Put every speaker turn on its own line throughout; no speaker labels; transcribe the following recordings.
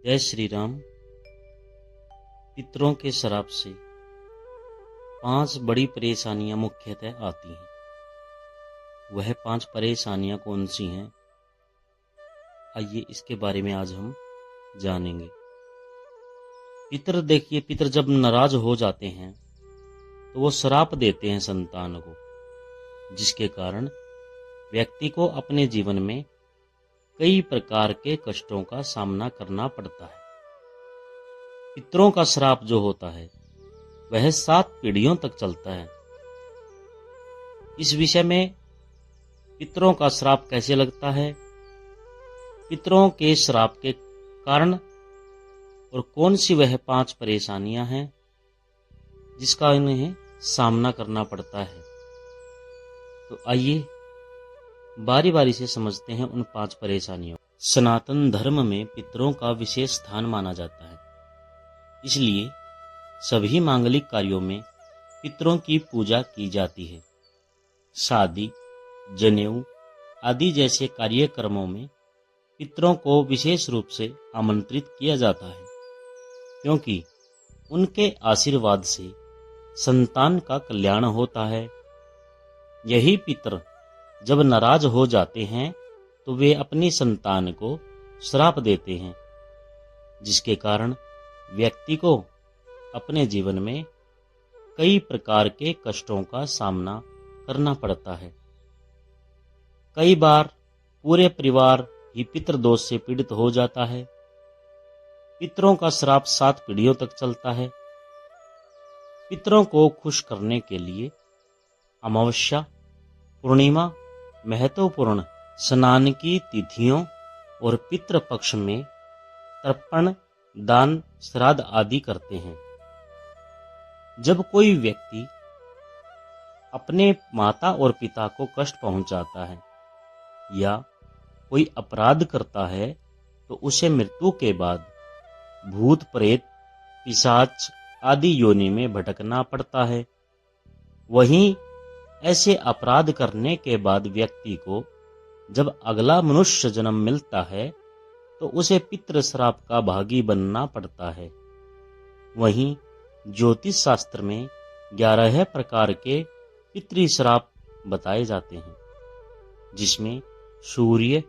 जय श्री राम। पितरों के श्राप से 5 बड़ी परेशानियां मुख्यतः आती हैं। वह 5 परेशानियां कौन सी हैं, आइए इसके बारे में आज हम जानेंगे। पितर जब नाराज हो जाते हैं तो वो श्राप देते हैं संतान को, जिसके कारण व्यक्ति को अपने जीवन में कई प्रकार के कष्टों का सामना करना पड़ता है। पितरों का श्राप जो होता है वह 7 पीढ़ियों तक चलता है। इस विषय में पितरों का श्राप कैसे लगता है, पितरों के श्राप के कारण और कौन सी वह 5 परेशानियां हैं जिसका इन्हें सामना करना पड़ता है, तो आइए बारी बारी से समझते हैं उन 5 परेशानियों। सनातन धर्म में पितरों का विशेष स्थान माना जाता है, इसलिए सभी मांगलिक कार्यों में पितरों की पूजा की जाती है। शादी, जनेऊ आदि जैसे कार्यक्रमों में पितरों को विशेष रूप से आमंत्रित किया जाता है, क्योंकि उनके आशीर्वाद से संतान का कल्याण होता है। यही पितर जब नाराज हो जाते हैं तो वे अपनी संतान को श्राप देते हैं, जिसके कारण व्यक्ति को अपने जीवन में कई प्रकार के कष्टों का सामना करना पड़ता है। कई बार पूरे परिवार ही पितृ दोष से पीड़ित हो जाता है। पितरों का श्राप 7 पीढ़ियों तक चलता है। पितरों को खुश करने के लिए अमावस्या, पूर्णिमा, महत्वपूर्ण स्नान की तिथियों और पितृ पक्ष में तर्पण, दान, श्राद्ध आदि करते हैं। जब कोई व्यक्ति अपने माता और पिता को कष्ट पहुंचाता है या कोई अपराध करता है तो उसे मृत्यु के बाद भूत, प्रेत, पिशाच आदि योनि में भटकना पड़ता है। वहीं ऐसे अपराध करने के बाद व्यक्ति को जब अगला मनुष्य जन्म मिलता है तो उसे पितृ श्राप का भागी बनना पड़ता है। वहीं ज्योतिष शास्त्र में 11 प्रकार के पितृ श्राप बताए जाते हैं, जिसमें सूर्य,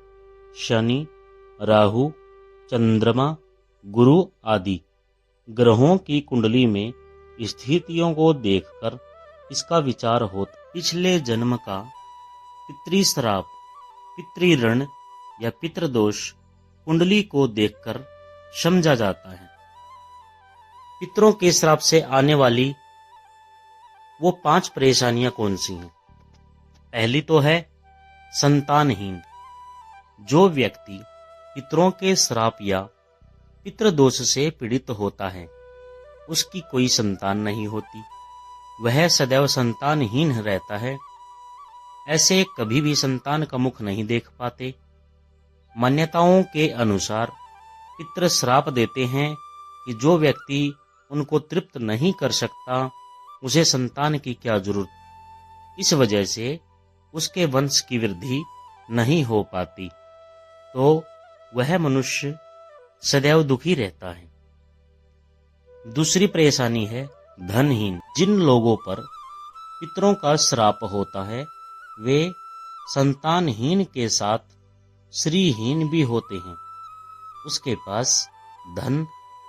शनि, राहु, चंद्रमा, गुरु आदि ग्रहों की कुंडली में स्थितियों को देखकर इसका विचार होता। पिछले जन्म का पितृ श्राप, पितृ ऋण या पितृदोष कुंडली को देखकर समझा जाता है। पितरों के श्राप से आने वाली वो 5 परेशानियां कौन सी हैं? पहली तो है संतानहीन। जो व्यक्ति पितरों के श्राप या पितृदोष से पीड़ित होता है उसकी कोई संतान नहीं होती, वह सदैव संतानहीन रहता है। ऐसे कभी भी संतान का मुख नहीं देख पाते। मान्यताओं के अनुसार पितृ श्राप देते हैं कि जो व्यक्ति उनको तृप्त नहीं कर सकता उसे संतान की क्या जरूरत। इस वजह से उसके वंश की वृद्धि नहीं हो पाती, तो वह मनुष्य सदैव दुखी रहता है। दूसरी परेशानी है धनहीन। जिन लोगों पर पितरों का श्राप होता है वे संतानहीन के साथ श्रीहीन भी होते हैं। उसके पास धन,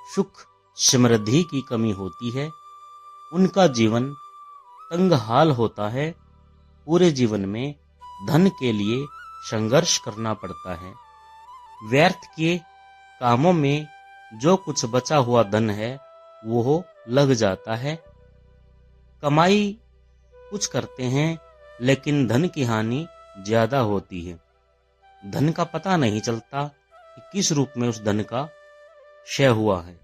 सुख, समृद्धि की कमी होती है। उनका जीवन तंगहाल होता है। पूरे जीवन में धन के लिए संघर्ष करना पड़ता है। व्यर्थ के कामों में जो कुछ बचा हुआ धन है वो लग जाता है। कमाई कुछ करते हैं लेकिन धन की हानि ज्यादा होती है। धन का पता नहीं चलता कि किस रूप में उस धन का क्षय हुआ है।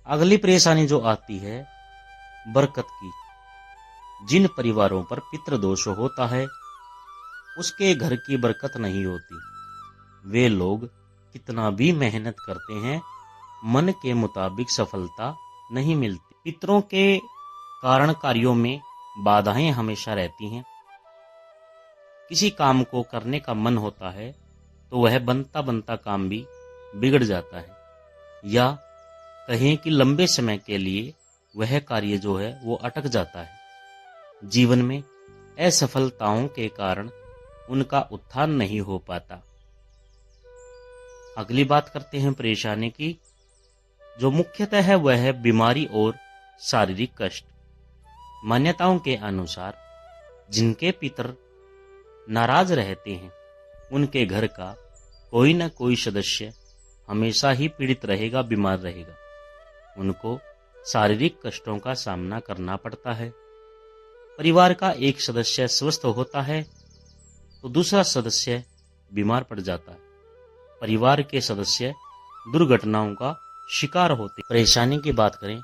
अगली परेशानी जो आती है बरकत की। जिन परिवारों पर पितृदोष होता है उसके घर की बरकत नहीं होती। वे लोग कितना भी मेहनत करते हैं मन के मुताबिक सफलता नहीं मिलती। पितरों के कारण कार्यों में बाधाएं हमेशा रहती हैं। किसी काम को करने का मन होता है तो वह बनता बनता काम भी बिगड़ जाता है, या कहें कि लंबे समय के लिए वह कार्य जो है वो अटक जाता है। जीवन में असफलताओं के कारण उनका उत्थान नहीं हो पाता। अगली बात करते हैं परेशानी की, जो मुख्यतः है वह है बीमारी और शारीरिक कष्ट। मान्यताओं के अनुसार जिनके पितर नाराज रहते हैं उनके घर का कोई न कोई सदस्य हमेशा ही पीड़ित रहेगा, बीमार रहेगा। उनको शारीरिक कष्टों का सामना करना पड़ता है। परिवार का एक सदस्य स्वस्थ होता है तो दूसरा सदस्य बीमार पड़ जाता है। परिवार के सदस्य दुर्घटनाओं का शिकार होते। परेशानी की बात करें,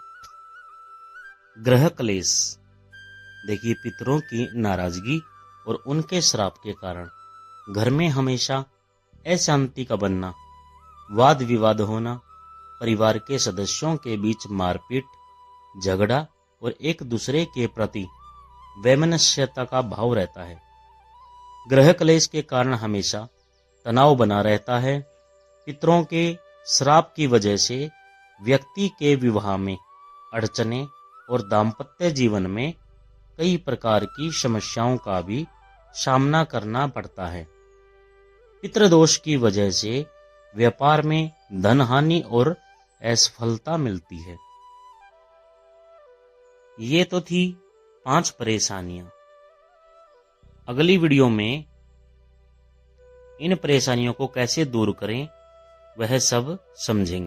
ग्रह क्लेश। देखिए, पितरों की नाराजगी और उनके श्राप के कारण घर में हमेशा अशांति का बनना, वाद विवाद होना, परिवार के सदस्यों के बीच मारपीट, झगड़ा और एक दूसरे के प्रति वैमनस्यता का भाव रहता है। ग्रह क्लेश के कारण हमेशा तनाव बना रहता है। पितरों के श्राप की वजह से व्यक्ति के विवाह में अड़चने और दाम्पत्य जीवन में कई प्रकार की समस्याओं का भी सामना करना पड़ता है। पितृदोष की वजह से व्यापार में धन हानि और असफलता मिलती है। ये तो थी 5 परेशानियां। अगली वीडियो में इन परेशानियों को कैसे दूर करें वह सब समझेंगे।